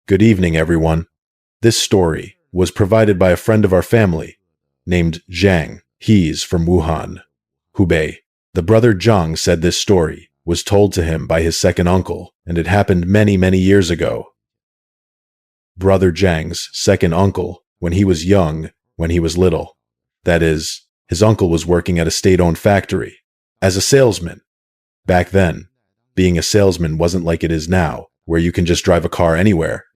Good evening, everyone. This story was provided by a friend of our family named Zhang. He's from Wuhan, Hubei. The brother Zhang said this story was told to him by his second uncle, and it happened many, many years ago. Brother Zhang's second uncle, when he was young, when he was little. That is, his uncle was working at a state-owned factory as a salesman. Back then, being a salesman wasn't like it is now, where you can just drive a car anywhere.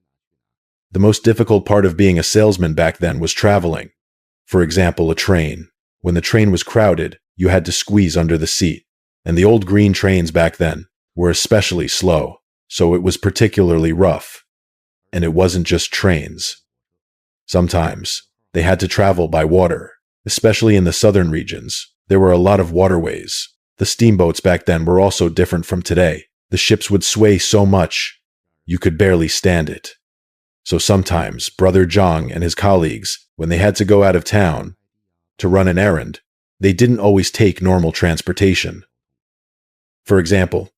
The most difficult part of being a salesman back then was traveling. For example, a train. When the train was crowded, you had to squeeze under the seat. And the old green trains back then were especially slow, so it was particularly rough. And it wasn't just trains. Sometimes, they had to travel by water, especially in the southern regions. There were a lot of waterways. The steamboats back then were also different from today. The ships would sway so much, you could barely stand it. So sometimes, Brother Zhang and his colleagues, when they had to go out of town to run an errand, they didn't always take normal transportation. For example,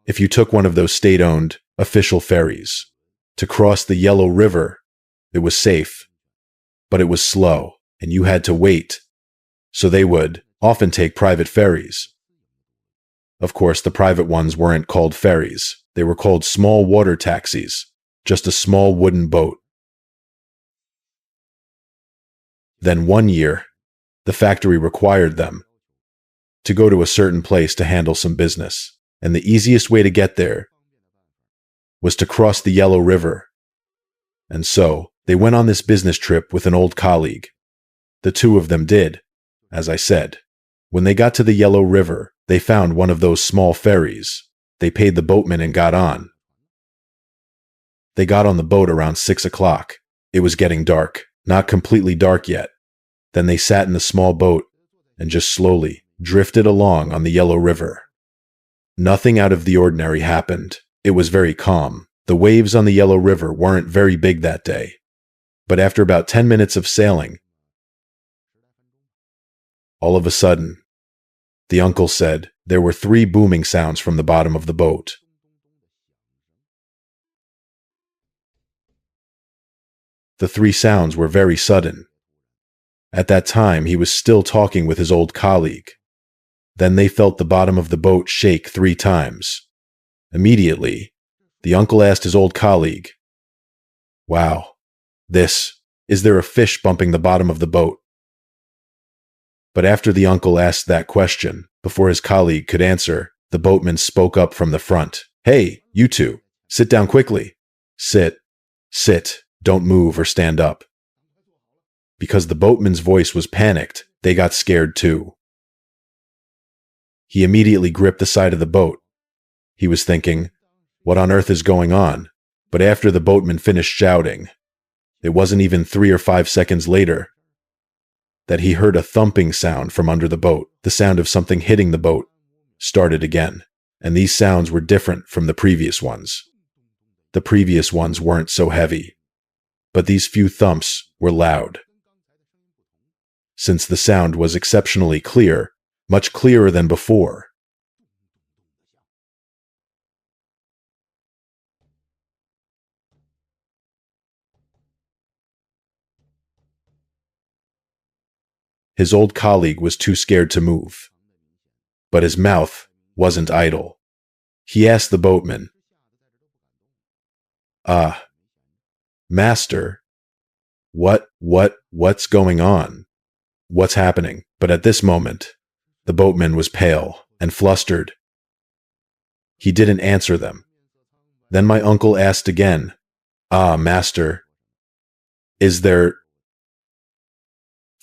if you took one of those state-owned official ferries to cross the Yellow River, it was safe, but it was slow, and you had to wait. So they would often take private ferries. Of course, the private ones weren't called ferries. They were called small water taxis. Just a small wooden boat. Then one year, the factory required them to go to a certain place to handle some business, and the easiest way to get there was to cross the Yellow River. And so, they went on this business trip with an old colleague. The two of them did, as I said. When they got to the Yellow River, they found one of those small ferries. They paid the boatman and got on. They got on the boat around 6 o'clock. It was getting dark, not completely dark yet. Then they sat in the small boat and just slowly drifted along on the Yellow River. Nothing out of the ordinary happened. It was very calm. The waves on the Yellow River weren't very big that day. But after about 10 minutes of sailing, all of a sudden, the uncle said there were 3 booming sounds from the bottom of the boat. The 3 sounds were very sudden. At that time, he was still talking with his old colleague. Then they felt the bottom of the boat shake 3 times. Immediately, the uncle asked his old colleague, "Wow, is there a fish bumping the bottom of the boat?" But after the uncle asked that question, before his colleague could answer, the boatman spoke up from the front. "Hey, you two, sit down quickly. Sit. Don't move or stand up." Because the boatman's voice was panicked, they got scared too. He immediately gripped the side of the boat. He was thinking, what on earth is going on? But after the boatman finished shouting, it wasn't even 3 or 5 seconds later that he heard a thumping sound from under the boat. The sound of something hitting the boat started again, and these sounds were different from the previous ones. The previous ones weren't so heavy, but these few thumps were loud. Since the sound was exceptionally clear, much clearer than before, his old colleague was too scared to move. But his mouth wasn't idle. He asked the boatman, "Master, what's going on? What's happening?" But at this moment, the boatman was pale and flustered. He didn't answer them. Then my uncle asked again, "Master, is there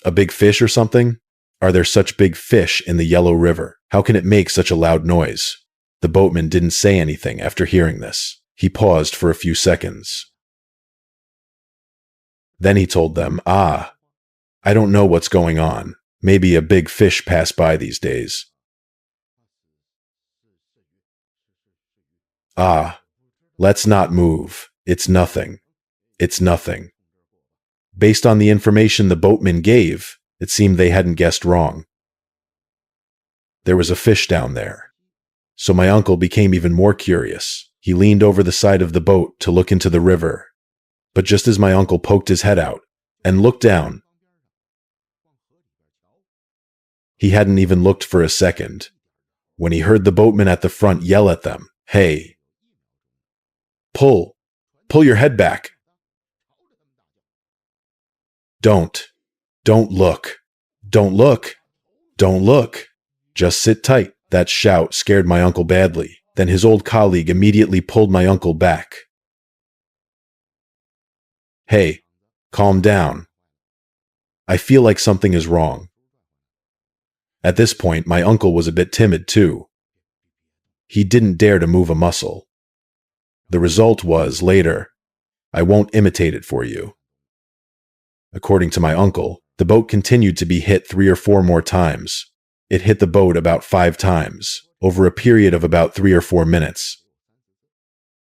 a big fish or something? Are there such big fish in the Yellow River? How can it make such a loud noise?" The boatman didn't say anything after hearing this. He paused for a few seconds. Then he told them, I don't know what's going on. Maybe a big fish passed by these days." Let's not move. It's nothing. Based on the information the boatman gave, it seemed they hadn't guessed wrong. There was a fish down there. So my uncle became even more curious. He leaned over the side of the boat to look into the river. But just as my uncle poked his head out and looked down, he hadn't even looked for a second when he heard the boatman at the front yell at them, "Hey, pull your head back. Don't look, don't look, don't look. Just sit tight." That shout scared my uncle badly. Then his old colleague immediately pulled my uncle back. "Hey, calm down. I feel like something is wrong." At this point, my uncle was a bit timid too. He didn't dare to move a muscle. The result was, later, I won't imitate it for you. According to my uncle, the boat continued to be hit 3 or 4 more times. It hit the boat about 5 times, over a period of about 3 or 4 minutes.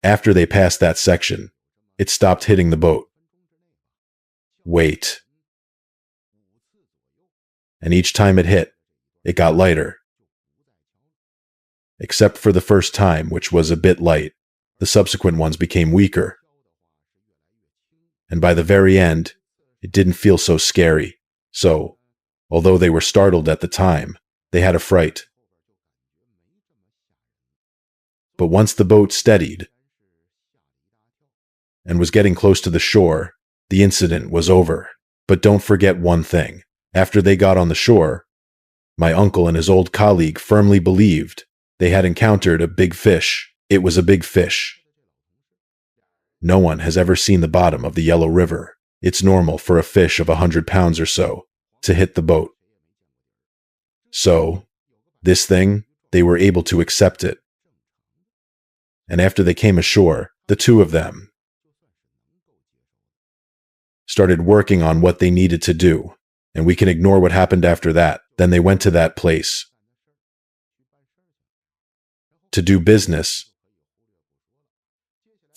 After they passed that section, it stopped hitting the boat. Wait. And each time it hit, it got lighter. Except for the first time, which was a bit light, the subsequent ones became weaker. And by the very end, it didn't feel so scary. So, although they were startled at the time, they had a fright. But once the boat steadied and was getting close to the shore, the incident was over. But don't forget one thing. After they got on the shore, my uncle and his old colleague firmly believed they had encountered a big fish. It was a big fish. No one has ever seen the bottom of the Yellow River. It's normal for a fish of 100 pounds or so to hit the boat. So, this thing, they were able to accept it. And after they came ashore, the two of them started working on what they needed to do, and we can ignore what happened after that. Then they went to that place to do business,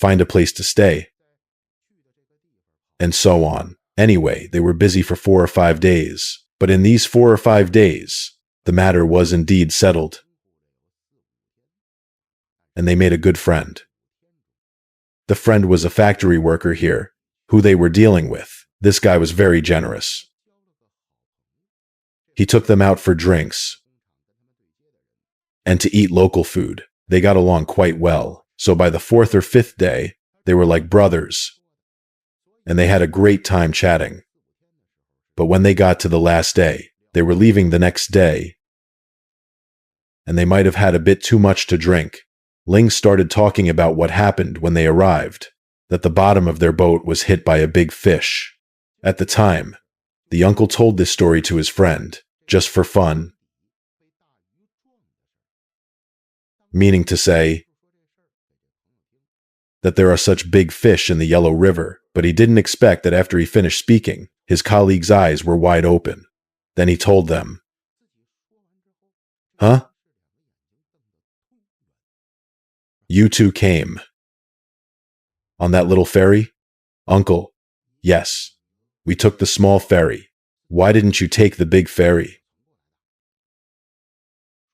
find a place to stay, and so on. Anyway, they were busy for 4 or 5 days, but in these 4 or 5 days, the matter was indeed settled. And they made a good friend. The friend was a factory worker here, who they were dealing with. This guy was very generous. He took them out for drinks and to eat local food. They got along quite well, so by the 4th or 5th day, they were like brothers, and they had a great time chatting. But when they got to the last day, they were leaving the next day, and they might have had a bit too much to drink. Ling started talking about what happened when they arrived, that the bottom of their boat was hit by a big fish. At the time, the uncle told this story to his friend, just for fun, meaning to say that there are such big fish in the Yellow River, but he didn't expect that after he finished speaking, his colleague's eyes were wide open. Then he told them, "Huh? You two came on that little ferry?" "Uncle, yes. We took the small ferry. Why didn't you take the big ferry?"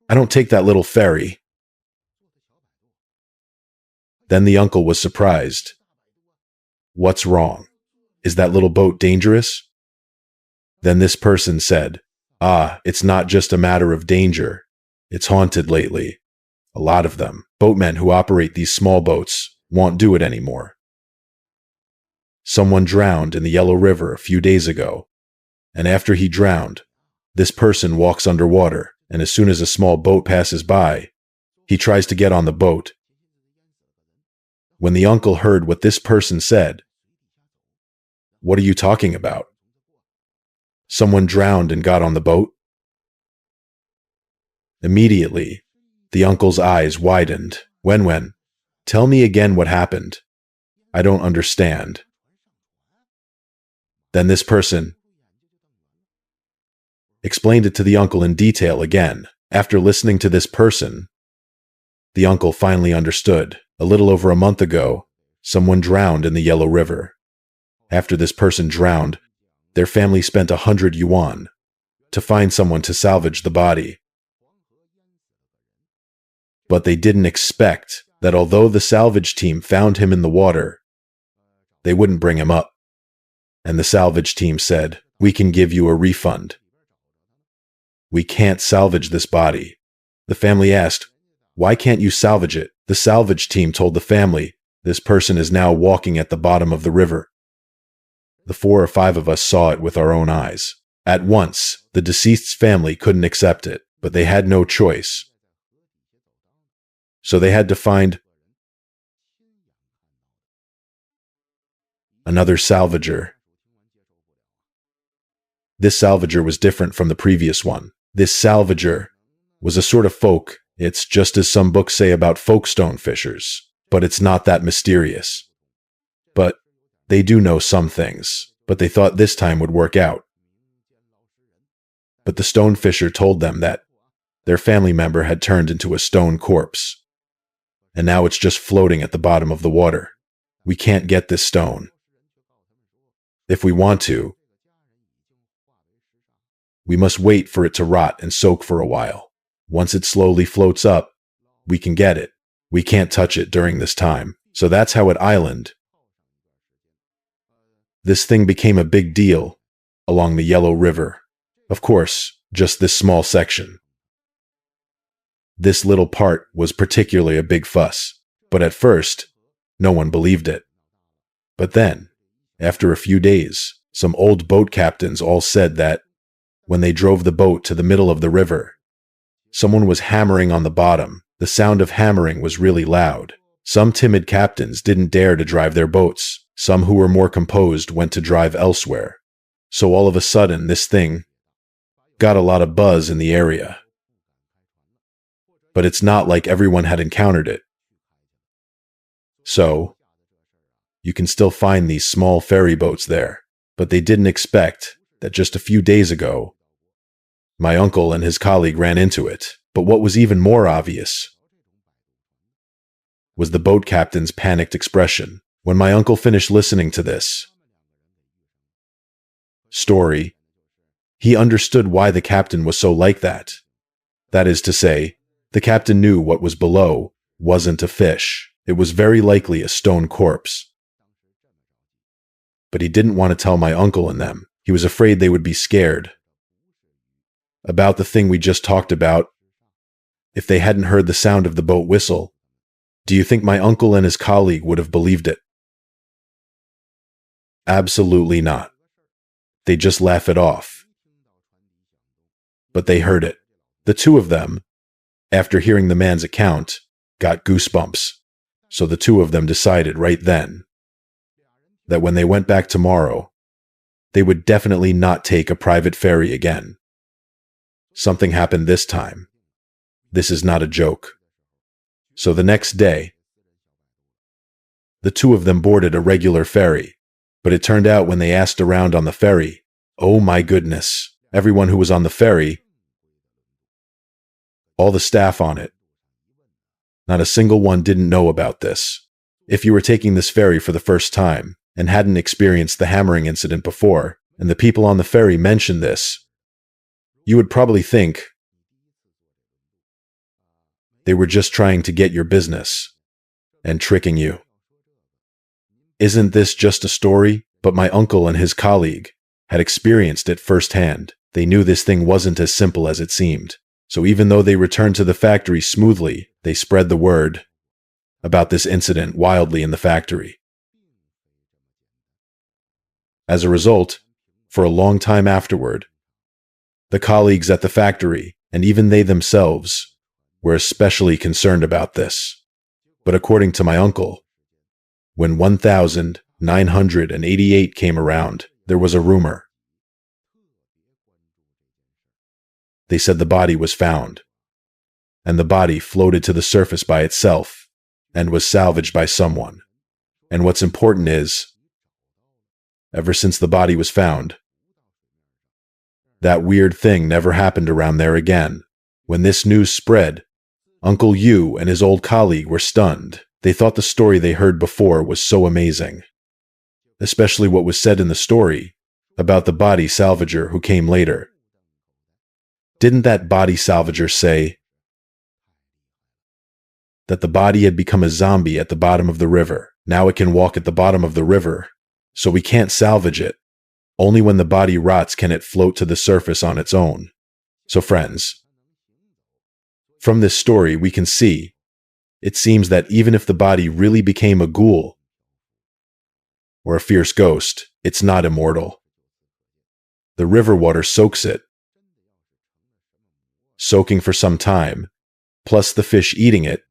"I don't take that little ferry." Then the uncle was surprised. "What's wrong? Is that little boat dangerous?" Then this person said, "It's not just a matter of danger. It's haunted lately. A lot of them, boatmen who operate these small boats, won't do it anymore. Someone drowned in the Yellow River a few days ago, and after he drowned, this person walks underwater, and as soon as a small boat passes by, he tries to get on the boat." When the uncle heard what this person said, "What are you talking about? Someone drowned and got on the boat?" Immediately, the uncle's eyes widened. When? Tell me again what happened. I don't understand." Then this person explained it to the uncle in detail again. After listening to this person, the uncle finally understood. A little over a month ago, someone drowned in the Yellow River. After this person drowned, their family spent 100 yuan to find someone to salvage the body. But they didn't expect that although the salvage team found him in the water, They wouldn't bring him up. And the salvage team said, "We can give you a refund." "We can't salvage this body." The family asked, "Why can't you salvage it?" The salvage team told the family, "This person is now walking at the bottom of the river." The 4 or 5 of us saw it with our own eyes. At once, the deceased's family couldn't accept it, but they had no choice. So they had to find another salvager. This salvager was different from the previous one. This salvager was a sort of folk. It's just as some books say about folk stone fishers, but it's not that mysterious. But they do know some things, but they thought this time would work out. But the stone fisher told them that their family member had turned into a stone corpse, and now it's just floating at the bottom of the water. We can't get this stone. If we want to, we must wait for it to rot and soak for a while. Once it slowly floats up, we can get it. We can't touch it during this time. So that's how at Island, this thing became a big deal along the Yellow River. Of course, just this small section. This little part was particularly a big fuss, but at first, no one believed it. But then, after a few days, some old boat captains all said that when they drove the boat to the middle of the river, someone was hammering on the bottom. The sound of hammering was really loud. Some timid captains didn't dare to drive their boats. Some who were more composed went to drive elsewhere. So all of a sudden, this thing got a lot of buzz in the area. But it's not like everyone had encountered it. So, you can still find these small ferry boats there, but they didn't expect that just a few days ago, my uncle and his colleague ran into it. But what was even more obvious was the boat captain's panicked expression. When my uncle finished listening to this story, he understood why the captain was so like that. That is to say, the captain knew what was below wasn't a fish. It was very likely a stone corpse. But he didn't want to tell my uncle and them. He was afraid they would be scared about the thing we just talked about if they hadn't heard the sound of the boat whistle. Do you think my uncle and his colleague would have believed it? Absolutely not. They just laugh it off. But they heard it. The 2 of them, after hearing the man's account, got goosebumps. So the 2 of them decided right then that when they went back tomorrow, they would definitely not take a private ferry again. Something happened this time. This is not a joke. So the next day, the 2 of them boarded a regular ferry. But it turned out when they asked around on the ferry, oh my goodness, everyone who was on the ferry, all the staff on it, not a single one didn't know about this. If you were taking this ferry for the first time and hadn't experienced the hammering incident before, and the people on the ferry mentioned this, you would probably think they were just trying to get your business and tricking you. Isn't this just a story? But my uncle and his colleague had experienced it firsthand. They knew this thing wasn't as simple as it seemed. So even though they returned to the factory smoothly, they spread the word about this incident wildly in the factory. As a result, for a long time afterward, the colleagues at the factory, and even they themselves, were especially concerned about this. But according to my uncle, when 1988 came around, there was a rumor. They said the body was found, and the body floated to the surface by itself and was salvaged by someone. And what's important is, ever since the body was found, that weird thing never happened around there again. When this news spread, Uncle Yu and his old colleague were stunned. They thought the story they heard before was so amazing, especially what was said in the story about the body salvager who came later. Didn't that body salvager say that the body had become a zombie at the bottom of the river? Now it can walk at the bottom of the river, so we can't salvage it. Only when the body rots can it float to the surface on its own. So friends, from this story we can see, it seems that even if the body really became a ghoul or a fierce ghost, it's not immortal. The river water soaks it, soaking for some time, plus the fish eating it,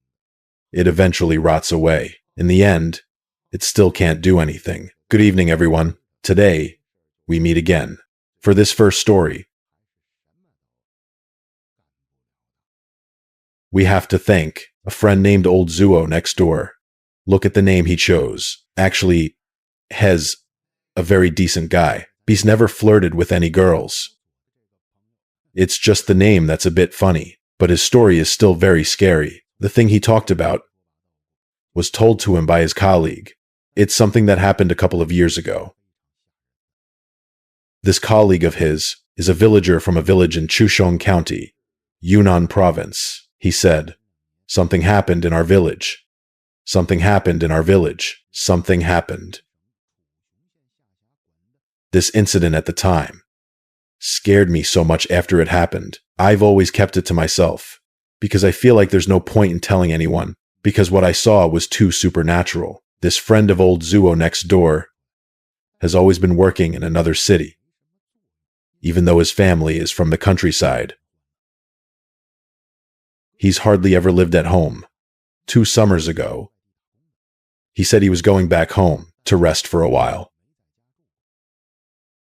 it eventually rots away. In the end, it still can't do anything. Good evening, everyone. Today, we meet again. For this first story, we have to thank a friend named Old Zuo next door. Look at the name he chose. Actually, Hez, a very decent guy. He's never flirted with any girls. It's just the name that's a bit funny, but his story is still very scary. The thing he talked about was told to him by his colleague. It's something that happened a couple of years ago. This colleague of his is a villager from a village in Chushong County, Yunnan Province. He said, "Something happened in our village. Something happened in our village. Something happened." This incident at the time scared me so much after it happened. I've always kept it to myself because I feel like there's no point in telling anyone because what I saw was too supernatural. This friend of Old Zuo next door has always been working in another city, even though his family is from the countryside. He's hardly ever lived at home. 2 summers ago, he said he was going back home to rest for a while.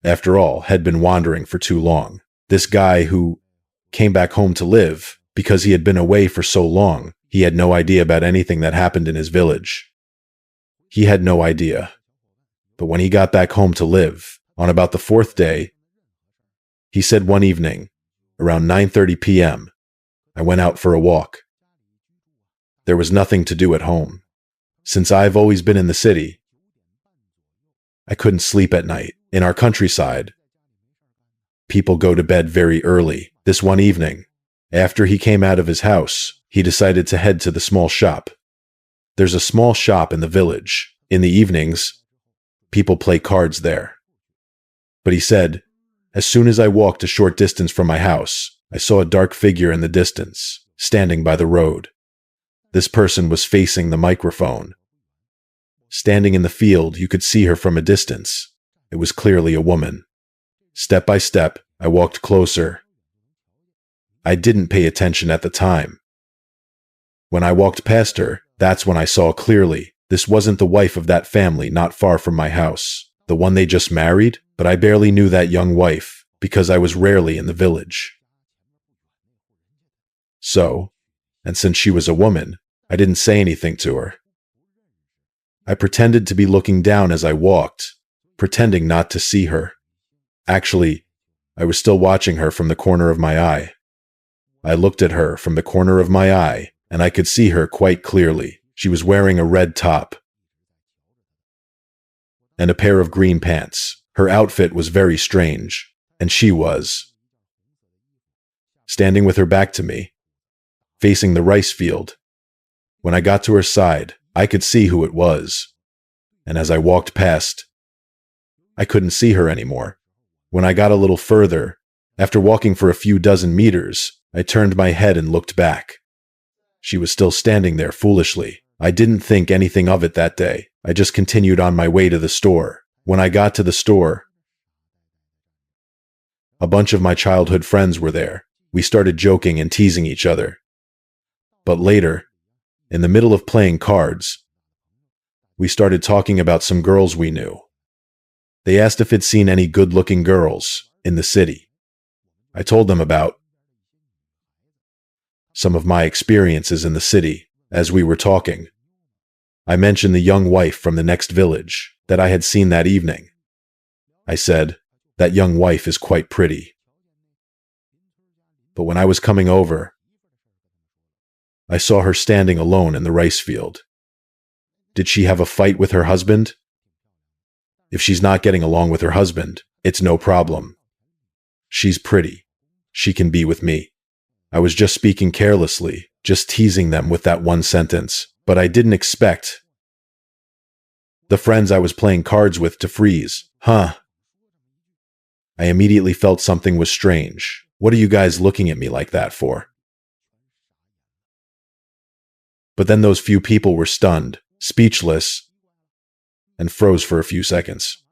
After all, had been wandering for too long. This guy who came back home to live because he had been away for so long, he had no idea about anything that happened in his village. He had no idea. But when he got back home to live, on about the 4th day, he said one evening, around 9:30 p.m., I went out for a walk. There was nothing to do at home. Since I've always been in the city, I couldn't sleep at night. In our countryside, people go to bed very early. This one evening, after he came out of his house, he decided to head to the small shop. There's a small shop in the village. In the evenings, people play cards there. But he said, as soon as I walked a short distance from my house, I saw a dark figure in the distance, standing by the road. This person was facing the microphone. Standing in the field, you could see her from a distance. It was clearly a woman. Step by step, I walked closer. I didn't pay attention at the time. When I walked past her, that's when I saw clearly. This wasn't the wife of that family not far from my house, the one they just married, but I barely knew that young wife because I was rarely in the village. So, and since she was a woman, I didn't say anything to her. I pretended to be looking down as I walked, pretending not to see her. Actually, I was still watching her from the corner of my eye. I looked at her from the corner of my eye, and I could see her quite clearly. She was wearing a red top and a pair of green pants. Her outfit was very strange, and she was standing with her back to me, facing the rice field. When I got to her side, I could see who it was, and as I walked past, I couldn't see her anymore. When I got a little further, after walking for a few dozen meters, I turned my head and looked back. She was still standing there foolishly. I didn't think anything of it that day. I just continued on my way to the store. When I got to the store, a bunch of my childhood friends were there. We started joking and teasing each other. But later, in the middle of playing cards, we started talking about some girls we knew. They asked if I'd seen any good-looking girls in the city. I told them about some of my experiences in the city. As we were talking, I mentioned the young wife from the next village that I had seen that evening. I said, that young wife is quite pretty. But when I was coming over, I saw her standing alone in the rice field. Did she have a fight with her husband? If she's not getting along with her husband, it's no problem. She's pretty. She can be with me. I was just speaking carelessly, just teasing them with that one sentence, but I didn't expect The friends I was playing cards with to freeze. Huh. I immediately felt something was strange. What are you guys looking at me like that for? But then those few people were stunned, speechless, and froze for a few seconds.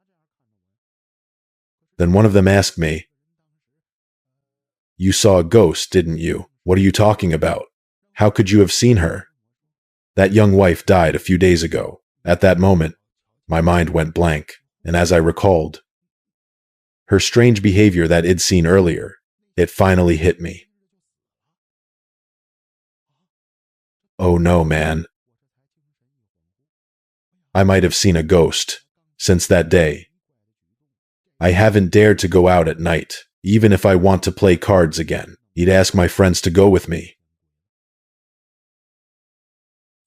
Then one of them asked me, "You saw a ghost, didn't you? What are you talking about? How could you have seen her? That young wife died a few days ago." At that moment, my mind went blank, and as I recalled her strange behavior that I'd seen earlier, it finally hit me. Oh no, man. I might have seen a ghost. Since that day, I haven't dared to go out at night, even if I want to play cards again. I'd ask my friends to go with me.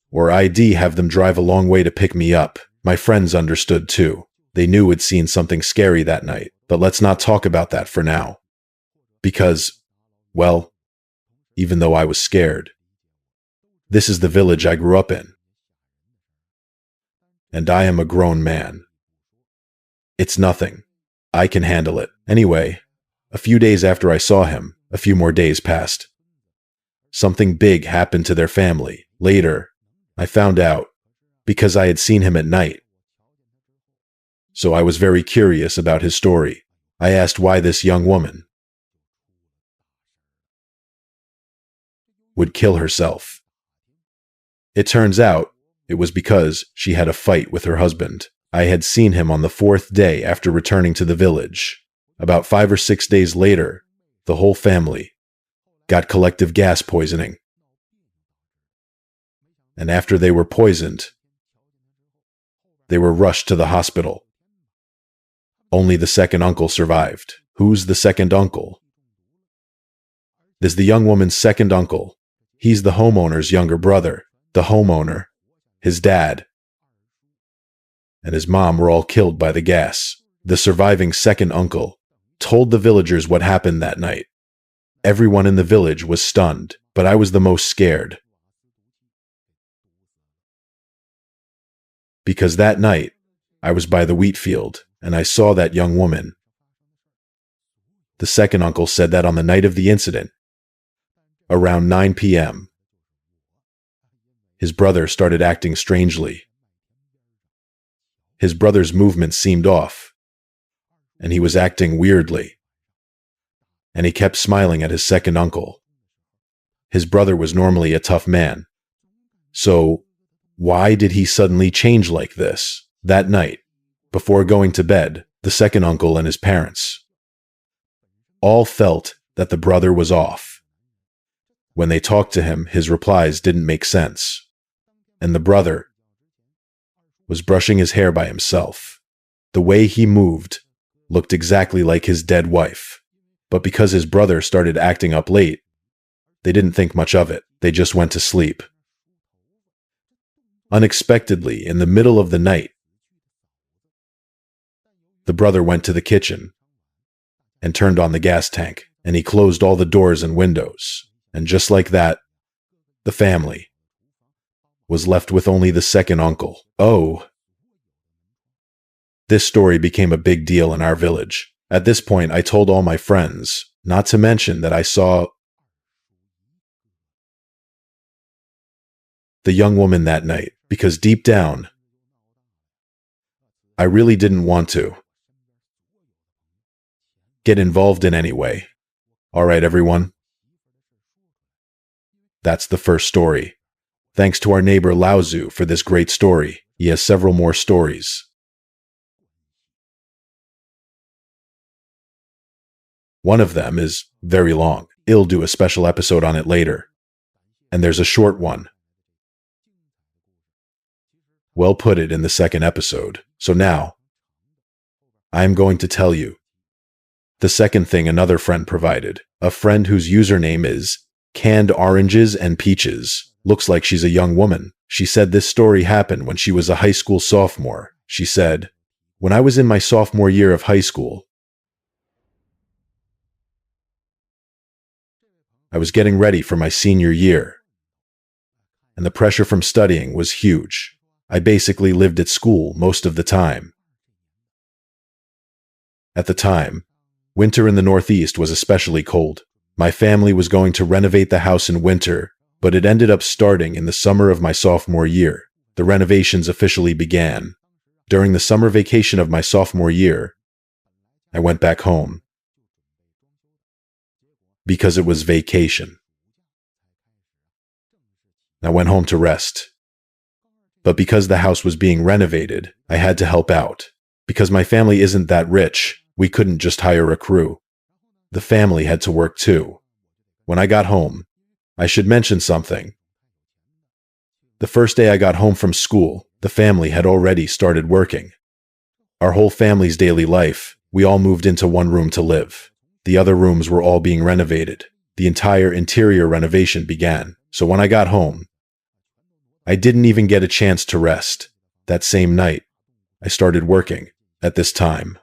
Or I'd have them drive a long way to pick me up. My friends understood too. They knew I'd seen something scary that night, but let's not talk about that for now. Because, well, even though I was scared, this is the village I grew up in. And I am a grown man. It's nothing. I can handle it. Anyway, a few days after I saw him, a few more days passed. Something big happened to their family. Later, I found out because I had seen him at night. So I was very curious about his story. I asked why this young woman would kill herself. It turns out it was because she had a fight with her husband. I had seen him on the 4th day after returning to the village. About 5 or 6 days later, the whole family got collective gas poisoning. And after they were poisoned, they were rushed to the hospital. Only the second uncle survived. Who's the second uncle? There's the young woman's second uncle. He's the homeowner's younger brother. The homeowner, his dad, and his mom were all killed by the gas. The surviving second uncle told the villagers what happened that night. Everyone in the village was stunned, but I was the most scared. Because that night, I was by the wheat field, and I saw that young woman. The second uncle said that on the night of the incident, around 9 p.m., his brother started acting strangely. His brother's movements seemed off, and he was acting weirdly. And he kept smiling at his second uncle. His brother was normally a tough man. So, why did he suddenly change like this? That night, before going to bed, the second uncle and his parents all felt that the brother was off. When they talked to him, his replies didn't make sense. And the brother was brushing his hair by himself. The way he moved looked exactly like his dead wife. But because his brother started acting up late, they didn't think much of it. They just went to sleep. Unexpectedly, in the middle of the night, the brother went to the kitchen and turned on the gas tank, and he closed all the doors and windows. And just like that, the family was left with only the second uncle. Oh. This story became a big deal in our village. At this point, I told all my friends, not to mention that I saw the young woman that night, because deep down, I really didn't want to get involved in any way. All right, everyone. That's the first story. Thanks to our neighbor Laozu for this great story. He has several more stories. One of them is very long. I'll do a special episode on it later. And there's a short one. Well, put it in the second episode. So now, I'm going to tell you the second thing another friend provided. A friend whose username is Canned Oranges and Peaches. Looks like she's a young woman. She said this story happened when she was a high school sophomore. She said, "When I was in my sophomore year of high school, I was getting ready for my senior year, and the pressure from studying was huge. I basically lived at school most of the time. At the time, winter in the Northeast was especially cold. My family was going to renovate the house in winter, but it ended up starting in the summer of my sophomore year. The renovations officially began. During the summer vacation of my sophomore year, I went back home. Because it was vacation. I went home to rest. But because the house was being renovated, I had to help out. Because my family isn't that rich, we couldn't just hire a crew. The family had to work too. When I got home, I should mention something. The first day I got home from school, the family had already started working. Our whole family's daily life, we all moved into one room to live. The other rooms were all being renovated. The entire interior renovation began. So when I got home, I didn't even get a chance to rest. That same night, I started working. At this time,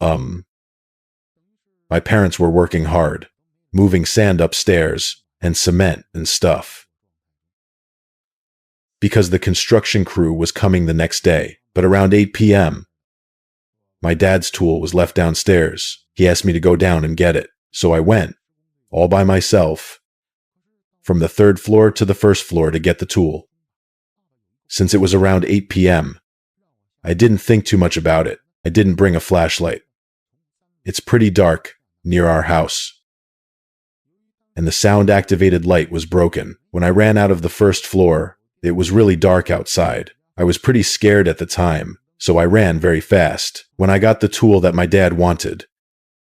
my parents were working hard, moving sand upstairs and cement and stuff. Because the construction crew was coming the next day, but around 8 p.m., my dad's tool was left downstairs. He asked me to go down and get it, so I went, all by myself, from the 3rd floor to the 1st floor to get the tool. Since it was around 8 p.m., I didn't think too much about it. I didn't bring a flashlight. It's pretty dark near our house, and the sound-activated light was broken. When I ran out of the 1st floor, it was really dark outside. I was pretty scared at the time, so I ran very fast. When I got the tool that my dad wanted,